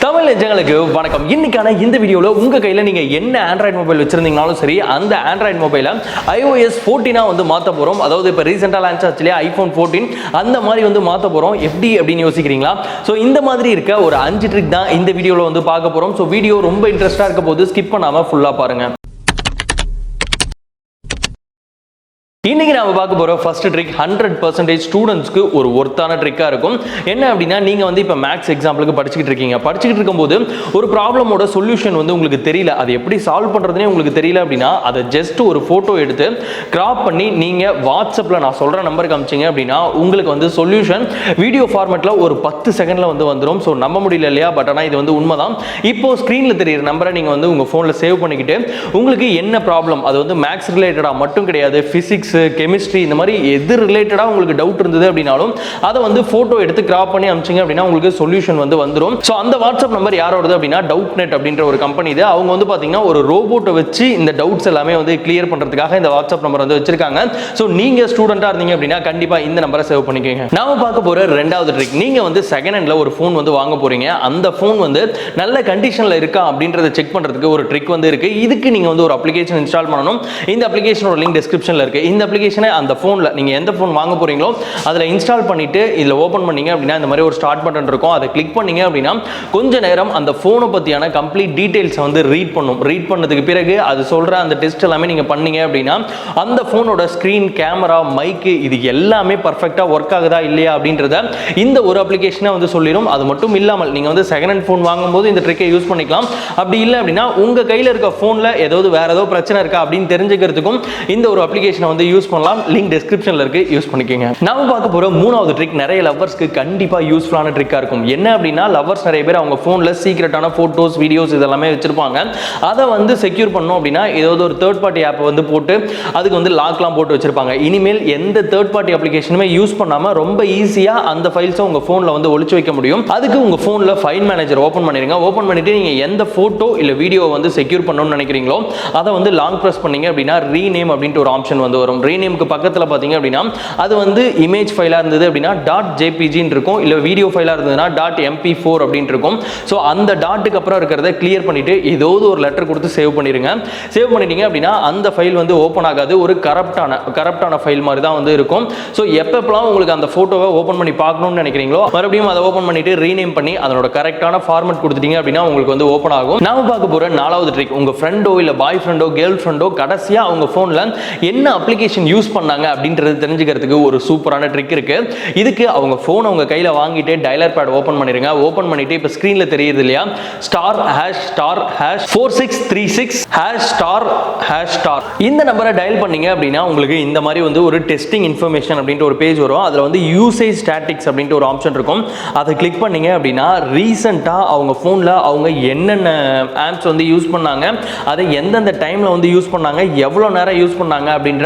தமிழ் நெஞ்சங்களுக்கு வணக்கம். இன்னைக்கான இந்த வீடியோல உங்க கையில நீங்க என்ன ஆண்ட்ராய்டு மொபைல் வச்சிருந்தீங்கனாலும் சரி, அந்த ஆண்ட்ராய்டு மொபைலை iOS 14 வந்து மாத்த போறோம். அதாவது இப்ப ரீசெண்டா லான்ச் ஆச்சு இல்லையா iPhone 14, அந்த மாதிரி வந்து மாத்த போறோம். எப்படி அப்படின்னு யோசிக்கிறீங்களா? சோ இந்த மாதிரி இருக்க ஒரு 5 ட்ரிக் தான் இந்த வீடியோல வந்து பார்க்க போறோம். சோ வீடியோ ரொம்ப இன்ட்ரெஸ்டா இருக்க போது ஸ்கிப் பண்ணாம ஃபுல்லா பாருங்க. இன்னைக்கு நாம பார்க்க போற ஃபர்ஸ்ட் ட்ரிக் 100% ஸ்டூடெண்ட்ஸ்க்கு ஒரு ஒர்த்தான ட்ரிக்கா இருக்கும். என்ன அப்படின்னா, நீங்க வந்து இப்ப மேத்ஸ் எக்ஸாம்பிளுக்கு படிச்சுக்கிட்டு இருக்கீங்க. படிச்சுக்கிட்டு இருக்கும்போது ஒரு ப்ராப்ளமோட சொல்யூஷன் வந்து உங்களுக்கு தெரியல, அது எப்படி சால்வ் பண்றதுனே உங்களுக்கு தெரியல அப்படின்னா, அதை ஜஸ்ட் ஒரு போட்டோ எடுத்து கிராப் பண்ணி நீங்க வாட்ஸ்அப்ல நான் சொல்ற நம்பருக்கு அனுப்பிச்சீங்க அப்படின்னா உங்களுக்கு வந்து சொல்யூஷன் வீடியோ ஃபார்மேட்ல ஒரு 10 செகண்ட்ல வந்து வந்துடும். ஸோ நம்ப முடியல இல்லையா? பட் ஆனால் இது வந்து உண்மைதான். இப்போ ஸ்க்ரீன்ல தெரியுற நம்பரை நீங்க வந்து உங்க போன்ல சேவ் பண்ணிக்கிட்டு உங்களுக்கு என்ன ப்ராப்ளம், அது வந்து மேத்ஸ் ரிலேட்டடா மட்டும் கிடையாது, பிசிக்ஸ், கெமிஸ்ட்ரி, இந்த மாதிரி எது ரிலேட்டடா உங்களுக்கு டவுட் இருந்தது அப்படின்னாலும் அதை வந்து போட்டோ எடுத்து கிராப் பண்ணி அனுப்பிச்சிங்க அப்படின்னா உங்களுக்கு சொல்யூஷன் வந்து வந்துடும். ஸோ அந்த வாட்ஸ்அப் நம்பர் யாரோடது அப்படின்னா டவுட் நெட் அப்படின்ற ஒரு கம்பெனி இது. அவங்க வந்து பாத்தீங்கன்னா ஒரு ரோபோட்டை வச்சு இந்த டவுட்ஸ் எல்லாமே வந்து கிளியர் பண்றதுக்காக இந்த வாட்ஸ்அப் நம்பர் வந்து வச்சிருக்காங்க. ஸோ நீங்க ஸ்டூடெண்டா இருந்தீங்க அப்படின்னா கண்டிப்பா இந்த நம்பரை சேவ் பண்ணிக்கோங்க. நாம பார்க்க போற ரெண்டாவது ட்ரிக், நீங்க வந்து செகண்ட் ஹேண்ட்ல ஒரு போன் வந்து வாங்க போறீங்க. அந்த போன் வந்து நல்ல கண்டிஷன்ல இருக்கா அப்படின்றத செக் பண்றதுக்கு ஒரு ட்ரிக் வந்து இருக்கு. இதுக்கு நீங்க வந்து ஒரு அப்ளிகேஷன் இன்ஸ்டால் பண்ணணும். இந்த அப்ளிகேஷனோட லிங்க் டிஸ்கிரிப்ஷன்ல இருக்கு. இந்த அப்ளிகேஷனை அந்த போன்ல நீங்க எந்த போன் வாங்க போறீங்களோ அதுல இன்ஸ்டால் பண்ணிட்டு இதுல ஓபன் பண்ணீங்க அப்படின்னா இந்த மாதிரி ஒரு ஸ்டார்ட் பட்டன் இருக்கும். அதை கிளிக் பண்ணீங்க அப்படின்னா கொஞ்ச நேரம் அந்த போனை பத்தியான கம்ப்ளீட் டீடைல்ஸ் வந்து ரீட் பண்ணும். ரீட் பண்ணதுக்கு பிறகு அது சொல்ற அந்த டெஸ்ட் எல்லாமே நீங்க பண்ணீங்க அப்படின்னா அந்த போனோட ஸ்கிரீன், கேமரா, மைக் இது எல்லாமே பர்ஃபெக்ட்டா ஒர்க் ஆகுதா இல்லையா அப்படின்றத இந்த ஒரு அப்ளிகேஷனை வந்து சொல்லிடும். அது மட்டும் இல்லாமல் நீங்க வந்து செகண்ட் ஹேண்ட் போன் வாங்கும்போது இந்த ட்ரிக்கை யூஸ் பண்ணிக்கலாம். அப்படி இல்லை அப்படின்னா உங்க கையில இருக்க போன்ல ஏதாவது வேற ஏதோ பிரச்சனை இருக்கா அப்படின்னு தெரிஞ்சுக்கிறதுக்கும் இந்த ஒரு அப்ளிகேஷனை வந்து யூஸ் பண்ணலாம். லிங்க் டிஸ்கிரிப்ஷன்ல இருக்கு, யூஸ் பண்ணிக்கங்க. நாம பார்க்க போற மூணாவது ட்ரிக் நிறைய லவர்ஸ்க்கு கண்டிப்பா யூஸ்ஃபுல்லான ட்ரிக்கா இருக்கும். என்ன அப்படின்னா, லவர்ஸ் நிறைய பேர் அவங்க போன்ல சீக்ரெட்டான போட்டோஸ், வீடியோஸ் இதெல்லாமே வச்சிருப்பாங்க. அதை வந்து செக்யூர் பண்ணணும் அப்படின்னா ஏதாவது ஒரு தேர்ட் பார்ட்டி ஆப் வந்து போட்டு அதுக்கு வந்து லாக்லாம் போட்டு வச்சிருப்பாங்க. இனிமேல் எந்த தேர்ட் பார்ட்டி அப்ளிகேஷனுமே யூஸ் பண்ணாம ரொம்ப ஈஸியா அந்த ஃபைல்ஸை உங்க போன்ல வந்து ஒளிச்சு வைக்க முடியும். அதுக்கு உங்க போன்ல ஃபைல் மேனேஜர் ஓபன் பண்ணிருங்க. ஓபன் பண்ணிட்டு நீங்க எந்த போட்டோ இல்ல வீடியோ வந்து செக்யூர் பண்ணணும்னு நினைக்கிறீங்களோ அதை வந்து லாங் பிரஸ் பண்ணீங்க அப்படின்னா ரீநேம் அப்படின்ற ஒரு ஆப்ஷன் வந்து வரும். ரீநேம்க்கு பக்கத்துல பாத்தீங்க அப்படின்னா அது வந்து இமேஜ் ஃபைலா இருந்தது அப்படின்னா .jpg இருக்கும், இல்ல வீடியோ ஃபைலா இருந்ததுன்னா .mp4 அப்படின்னு இருக்கும். சோ அந்த டாட்டுக்கு அப்புறம் இருக்கிறத கிளியர் பண்ணிட்டு ஏதாவது ஒரு லெட்டர் கொடுத்து சேவ் பண்ணிருங்க. சேவ் பண்ணிட்டீங்க அப்படின்னா அந்த ஃபைல் வந்து ஓபன் ஆகாது. ஒரு கரப்டான ஃபைல் மாதிரி தான் வந்து இருக்கும். சோ எப்பப்பலாம் உங்களுக்கு அந்த போட்டோவை ஓபன் பண்ணி பார்க்கணும்னு நினைக்கிறீங்களோ மறுபடியும் அதை ஓபன் பண்ணிட்டு ரீநேம் பண்ணி அதனோட கரெக்டான ஃபார்மட் கொடுத்துட்டீங்க அப்படின்னா உங்களுக்கு வந்து ஓபன் ஆகும். நாம பார்க்க போற நாலாவது ட்ரிக், உங்க ஃப்ரெண்டோ இல்ல பாய் ஃப்ரெண்டோ கேர்ள் ஃப்ரெண்டோ கடைசியா அவங்க போன்ல என்ன அப்ளிகேஷன் யூஸ் பண்ணாங்க அப்படின்றது தெரிஞ்சுக்கிறதுக்கு ஒரு சூப்பரான ட்ரிக் இருக்கு. இதுக்கு அவங்க போன் உங்க கையில வாங்கிட்டு டயலர் பேட் ஓபன் பண்ணிருங்க. ஓபன் பண்ணிட்டு இப்ப ஸ்கிரீன்ல தெரியுது இல்லையா ***4636**** இந்த நம்பரை டயல் பண்ணீங்க அப்படின்னா உங்களுக்கு இந்த மாதிரி வந்து ஒரு டெஸ்டிங் இன்ஃபர்மேஷன் அப்படின்ற ஒரு பேஜ் வரும். அதுல வந்து யூசேஜ் ஸ்டாட்டிக்ஸ் அப்படின்ற ஒரு ஆப்ஷன் இருக்கும். அதை கிளிக் பண்ணீங்க அப்படின்னா ரீசெண்டா அவங்க போன்ல அவங்க என்னென்ன ஆப்ஸ் வந்து யூஸ் பண்ணாங்க, அதை எந்தெந்த டைம்ல வந்து யூஸ் பண்ணாங்க, எவ்வளவு நேரம் யூஸ் பண்ணாங்க அப்படின்ற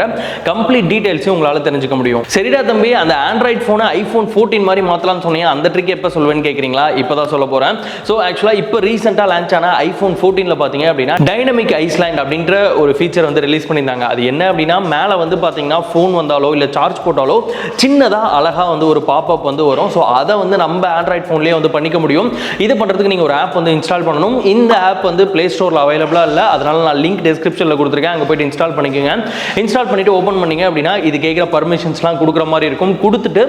கம்ப்ளீட் டீடைல்ஸ் உங்களால தெரிஞ்சுக்க முடியும். சரிடா தம்பி, அந்த ஆண்ட்ராய்டு போனை iPhone 14 மாதிரி மாத்தலாம்னு சொன்னீங்க, அந்த ட்ரிக் எப்ப சொல்வேன்னு கேக்குறீங்களா? இப்பதான் சொல்ல போறேன். சோ ஆக்சுவலா இப்போ ரீசெண்டா லான்ச் ஆன iPhone 14ல பாத்தீங்க அப்படின்னா டைனமிக் ஐஸ்லேண்ட் அப்படின்ற ஒரு ஃபீச்சர் வந்து ரிலீஸ் பண்ணியிருந்தாங்க. அது என்ன அப்படின்னா, மேல வந்து பாத்தீங்கன்னா போன் வந்தாலோ இல்ல சார்ஜ் போட்டாலோ சின்னதா அழகா வந்து ஒரு பாப்அப் வந்து வரும். சோ அதை வந்து நம்ம ஆண்ட்ராய்டு போன்லயே வந்து பண்ணிக்க முடியும். இது பண்றதுக்கு நீங்க ஒரு ஆப் வந்து இன்ஸ்டால் பண்ணணும். இந்த ஆப் வந்து பிளே ஸ்டோர்ல அவைலபிளா இல்ல, அதனால நான் லிங்க் டிஸ்கிரிப்ஷன்ல கொடுத்துருக்கேன், அங்க போயிட்டு இன்ஸ்டால் பண்ணிக்கோங்க. இன்ஸ்டால் பண்ணிட்டு ஓபன் பண்ணீங்க அப்படின்னா இது கேட்குற பர்மிஷன்ஸ்லாம் கொடுக்குற மாதிரி இருக்கும். கொடுத்துட்டு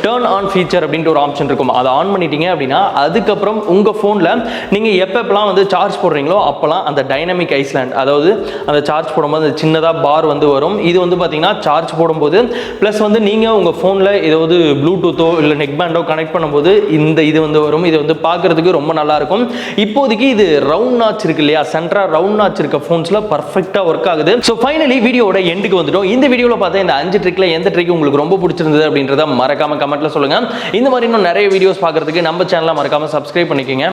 டர்ன் ஆன் ஃபீச்சர் அப்படின்ற ஒரு ஆப்ஷன் இருக்கும். அதை ஆன் பண்ணிட்டீங்க அப்படின்னா அதுக்கப்புறம் உங்க போன்ல நீங்க எப்பப்பெல்லாம் வந்து சார்ஜ் போடுறீங்களோ அப்பெல்லாம் அந்த டைனமிக் ஐஸ்லேண்ட், அதாவது அந்த சார்ஜ் போடும்போது அந்த சின்னதா பார் வந்து வரும். இது வந்து பாத்தீங்கன்னா சார்ஜ் போடும்போது பிளஸ் வந்து நீங்க உங்க போன்ல ஏதாவது ப்ளூடூத்தோ இல்ல நெக் பேண்டோ கனெக்ட் பண்ணும்போது இந்த இது வந்து வரும். இது வந்து பார்க்கிறதுக்கு ரொம்ப நல்லா இருக்கும். இப்போதைக்கு இது ரவுண்ட் நாட்ச் இருக்கு இல்லையா, சென்டரா ரவுண்ட் நாட்ச் இருக்க போன்ஸ்ல பர்ஃபெக்ட்டா ஒர்க் ஆகுது. சோ ஃபைனலி வீடியோட எண்டுக்கு வந்துட்டோம். இந்த வீடியோல பார்த்தா இந்த 5 ட்ரிக்ல எந்த ட்ரிக் உங்களுக்கு ரொம்ப பிடிச்சிருந்தது அப்படின்றத மறக்காம கமெண்ட்ல சொல்லுங்க. இந்த மாதிரி இன்னும் நிறைய வீடியோஸ் பார்க்கிறதுக்கு நம்ம சேனலை மறக்காம சப்ஸ்கிரைப் பண்ணிக்கங்க.